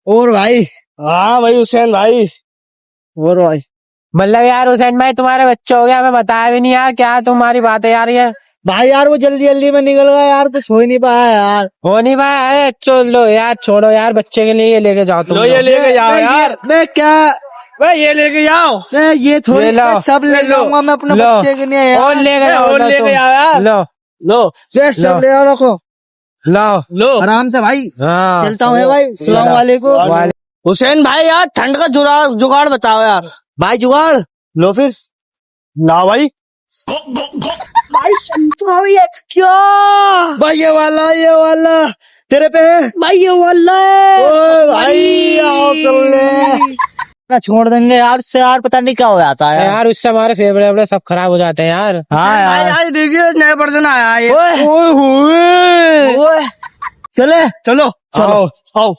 और भाई, हाँ भाई हुसैन भाई। और भाई, मतलब यार हुसैन भाई तुम्हारे बच्चे हो गए, हमें बताया भी नहीं यार, क्या तुम्हारी बात है यार, ये भाई यार वो जल्दी जल्दी में निकल गया यार, कुछ हो ही नहीं पाया यार। हो नहीं पाया है। चलो यार छोड़ो यार, बच्चे के लिए ये लेके जाओ तुम लो ये लोग। लेके जाओ यार। मैं क्या, भाई ये लेके जाओ। मैं ये थोड़ी ये लो, मैं सब ले लो, जाऊंगा मैं अपने लो, बच्चे के लिए और यार। लेके जाओ और लो लेके तुम। जाओ यार। लो लो ये सब लो। ले आओ, रखो लो लो। आराम से भाई। हाँ चलता हूँ भाई, सलाम वालेकुम। वाले- हुसैन भाई यार ठंड का जुगाड़ जुगाड़ बताओ यार। भाई जुगाड़, लो फिर ना भाई। भाई समझाओ ये क्या, भाई ये वाला तेरे पे है भाई, ये वाला है। ओ भाई आओ कर ले ना, छोड़ देंगे यार उससे यार, पता नहीं क्या हो जाता है यार। यार उससे हमारे फेफड़े वेफड़े सब खराब हो जाते हैं यार। हाँ भाई यार, आज देखिए नया वर्जन आया है ये। ओए, ओए, चले चलो आओ। आओ।